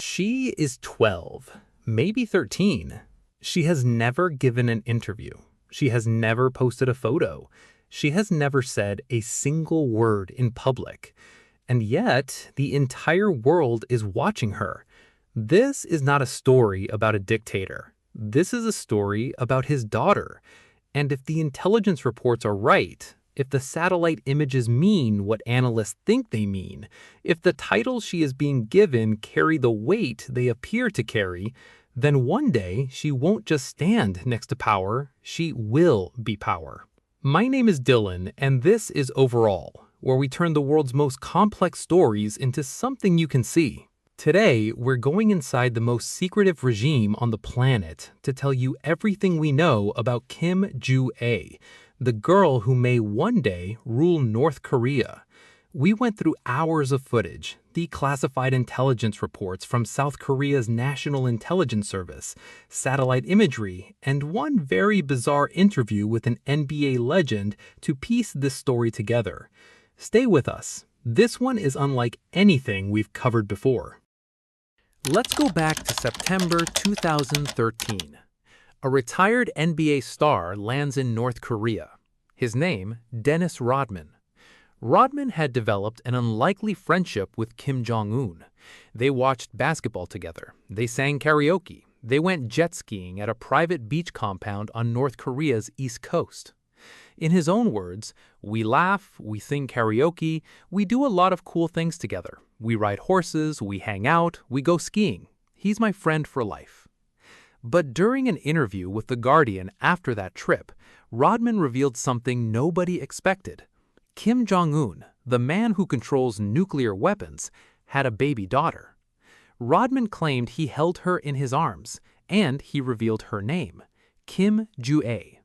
She is 12, maybe 13. She has never given an interview. She has never posted a photo. She has never said a single word in public. And yet, the entire world is watching her. This is not a story about a dictator. This is a story about his daughter. And if the intelligence reports are right, if the satellite images mean what analysts think they mean, if the titles she is being given carry the weight they appear to carry, then one day she won't just stand next to power, she will be power. My name is Dylan, and this is Overall, where we turn the world's most complex stories into something you can see. Today, we're going inside the most secretive regime on the planet to tell you everything we know about Kim Joo-ae, the girl who may one day rule North Korea. We went through hours of footage, declassified intelligence reports from South Korea's National Intelligence Service, satellite imagery, and one very bizarre interview with an NBA legend to piece this story together. Stay with us. This one is unlike anything we've covered before. Let's go back to September 2013. A retired NBA star lands in North Korea. His name, Dennis Rodman. Rodman had developed an unlikely friendship with Kim Jong-un. They watched basketball together. They sang karaoke. They went jet skiing at a private beach compound on North Korea's east coast. In his own words, "We laugh, we sing karaoke, we do a lot of cool things together. We ride horses, we hang out, we go skiing. He's my friend for life." But during an interview with The Guardian after that trip, Rodman revealed something nobody expected. Kim Jong-un, the man who controls nuclear weapons, had a baby daughter. Rodman claimed he held her in his arms, and he revealed her name, Kim Joo-ae.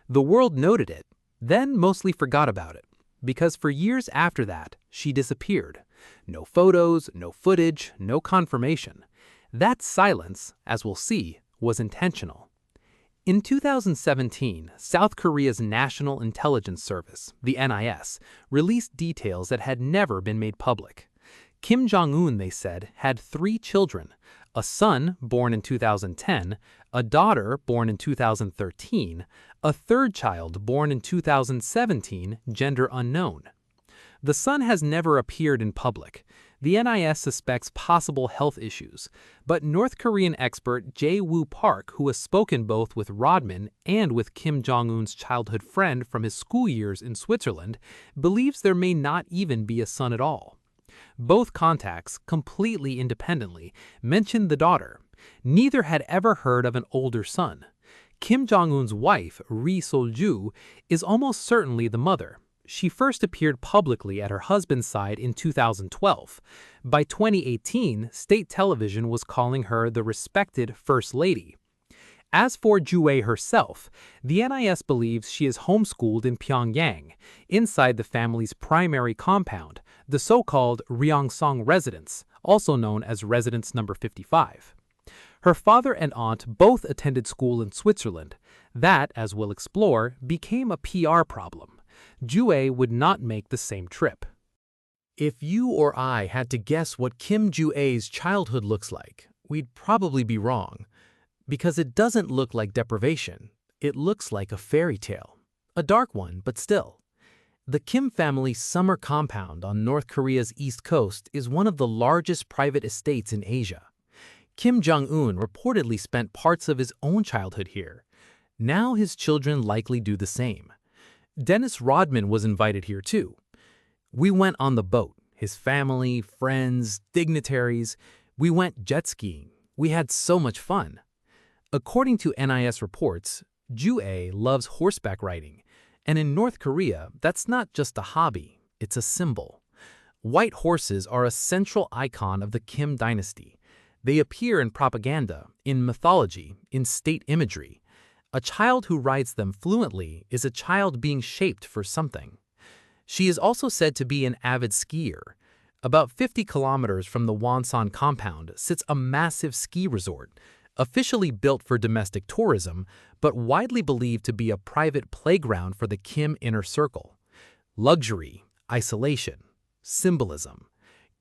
The world noted it, then mostly forgot about it, because for years after that, she disappeared. No photos, no footage, no confirmation. That silence, as we'll see, was intentional. In 2017, South Korea's National Intelligence Service, the NIS, released details that had never been made public. Kim Jong-un, they said, had 3 children, a son born in 2010, a daughter born in 2013, a third child born in 2017, gender unknown. The son has never appeared in public. The NIS suspects possible health issues, but North Korean expert Jae-woo Park, who has spoken both with Rodman and with Kim Jong-un's childhood friend from his school years in Switzerland, believes there may not even be a son at all. Both contacts, completely independently, mentioned the daughter. Neither had ever heard of an older son. Kim Jong-un's wife, Ri Sol-ju, is almost certainly the mother. She first appeared publicly at her husband's side in 2012. By 2018, state television was calling her the respected First Lady. As for Joo-ae herself, the NIS believes she is homeschooled in Pyongyang, inside the family's primary compound, the so-called Ryeong-song residence, also known as Residence Number 55. Her father and aunt both attended school in Switzerland. That, as we'll explore, became a PR problem. Joo-ae would not make the same trip. If you or I had to guess what Kim Joo-ae's childhood looks like, we'd probably be wrong. Because it doesn't look like deprivation. It looks like a fairy tale. A dark one, but still. The Kim family's summer compound on North Korea's east coast is one of the largest private estates in Asia. Kim Jong-un reportedly spent parts of his own childhood here. Now his children likely do the same. Dennis Rodman was invited here too. We went on the boat, his family, friends, dignitaries. We went jet skiing. We had so much fun. According to NIS reports, Joo-ae loves horseback riding. And in North Korea, that's not just a hobby, it's a symbol. White horses are a central icon of the Kim dynasty. They appear in propaganda, in mythology, in state imagery. A child who rides them fluently is a child being shaped for something. She is also said to be an avid skier. About 50 kilometers from the Wonsan compound sits a massive ski resort, officially built for domestic tourism, but widely believed to be a private playground for the Kim inner circle. Luxury, isolation, symbolism.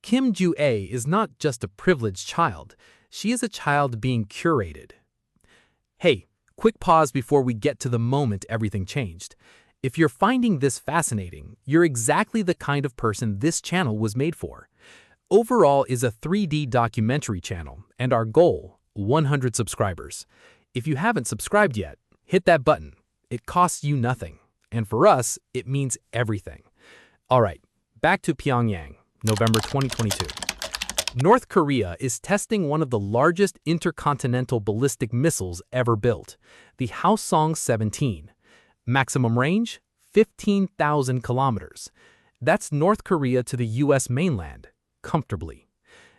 Kim Ju-ae is not just a privileged child, she is a child being curated. Hey, quick pause before we get to the moment everything changed. If you're finding this fascinating, you're exactly the kind of person this channel was made for. Overall is a 3D documentary channel, and our goal, 100 subscribers. If you haven't subscribed yet, hit that button. It costs you nothing, and for us, it means everything. All right, back to Pyongyang, November 2022. North Korea is testing one of the largest intercontinental ballistic missiles ever built, the Hwasong-17. Maximum range, 15,000 kilometers. That's North Korea to the US mainland, comfortably.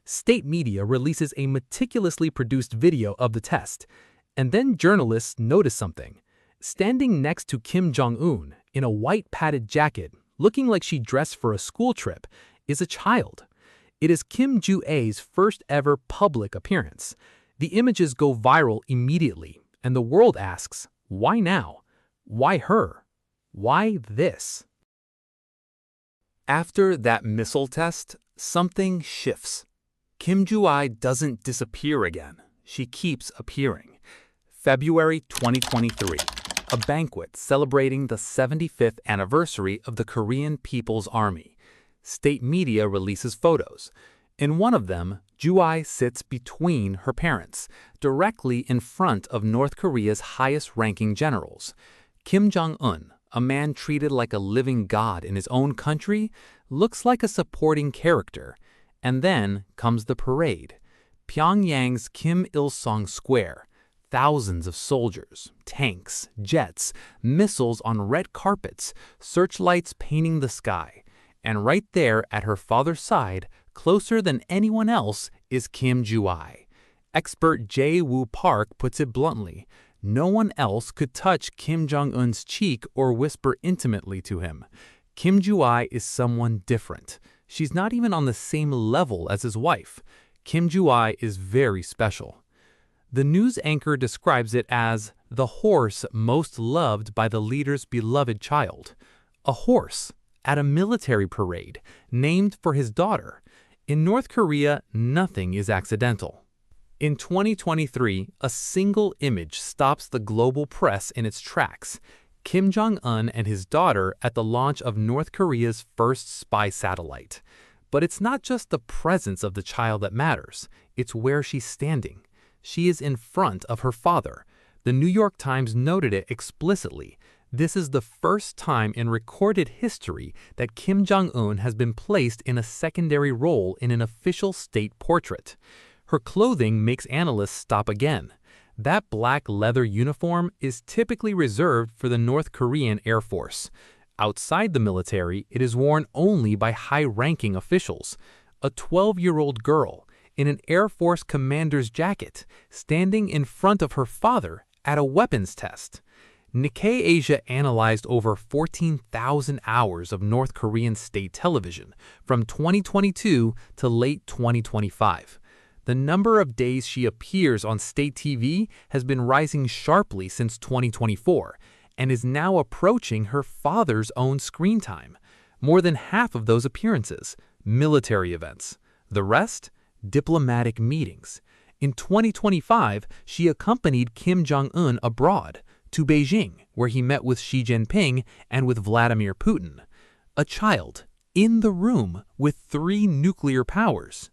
State media releases a meticulously produced video of the test, and then journalists notice something. Standing next to Kim Jong-un, in a white padded jacket, looking like she dressed for a school trip, is a child. It is Kim Ju-ae's first ever public appearance. The images go viral immediately, and the world asks, why now? Why her? Why this? After that missile test, something shifts. Kim Ju-ae doesn't disappear again. She keeps appearing. February 2023, a banquet celebrating the 75th anniversary of the Korean People's Army. State media releases photos. In one of them, Ju-ae sits between her parents, directly in front of North Korea's highest-ranking generals. Kim Jong-un, a man treated like a living god in his own country, looks like a supporting character. And then comes the parade. Pyongyang's Kim Il-sung Square. Thousands of soldiers, tanks, jets, missiles on red carpets, searchlights painting the sky. And right there at her father's side, closer than anyone else, is Kim Ju-ae. Expert Jae Woo Park puts it bluntly. No one else could touch Kim Jong-un's cheek or whisper intimately to him. Kim Ju-ae is someone different. She's not even on the same level as his wife. Kim Ju-ae is very special. The news anchor describes it as the horse most loved by the leader's beloved child. A horse at a military parade named for his daughter. In North Korea, nothing is accidental. In 2023, a single image stops the global press in its tracks. Kim Jong-un and his daughter at the launch of North Korea's first spy satellite. But it's not just the presence of the child that matters, it's where she's standing. She is in front of her father. The New York Times noted it explicitly. This is the first time in recorded history that Kim Jong-un has been placed in a secondary role in an official state portrait. Her clothing makes analysts stop again. That black leather uniform is typically reserved for the North Korean Air Force. Outside the military, it is worn only by high-ranking officials. A 12-year-old girl in an Air Force commander's jacket, standing in front of her father at a weapons test. Nikkei Asia analyzed over 14,000 hours of North Korean state television from 2022 to late 2025. The number of days she appears on state TV has been rising sharply since 2024 and is now approaching her father's own screen time. More than half of those appearances, military events. The rest, diplomatic meetings. In 2025, she accompanied Kim Jong-un abroad to Beijing, where he met with Xi Jinping and with Vladimir Putin. A child in the room with 3 nuclear powers.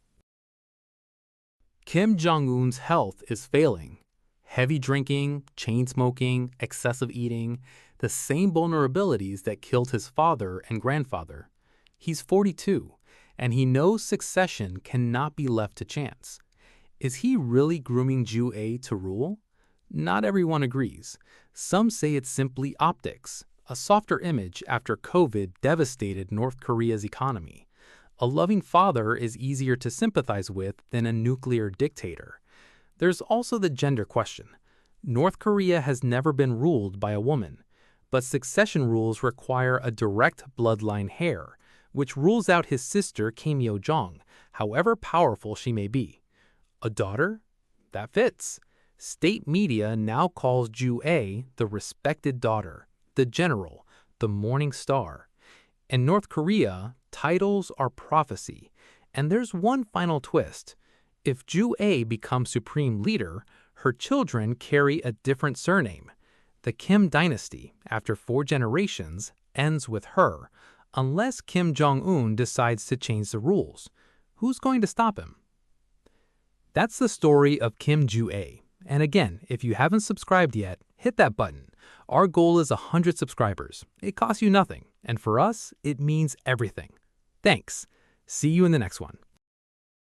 Kim Jong-un's health is failing. Heavy drinking, chain smoking, excessive eating, the same vulnerabilities that killed his father and grandfather. He's 42, and he knows succession cannot be left to chance. Is he really grooming Ju-ae to rule? Not everyone agrees. Some say it's simply optics, a softer image after COVID devastated North Korea's economy. A loving father is easier to sympathize with than a nuclear dictator. There's also the gender question. North Korea has never been ruled by a woman, but succession rules require a direct bloodline heir, which rules out his sister Kim Yo-jong, however powerful she may be. A daughter? That fits. State media now calls Ju-ae the respected daughter, the general, the morning star. In North Korea, titles are prophecy, And there's one final twist. If Ju A becomes supreme leader, her children carry a different surname. The Kim dynasty, after 4 generations, ends with her, unless Kim Jong-un decides to change the rules. Who's going to stop him? That's the story of Kim Ju-ae. And again, if you haven't subscribed yet, hit that button. Our goal is 100 subscribers. It costs you nothing, and for us, it means everything. Thanks. See you in the next one.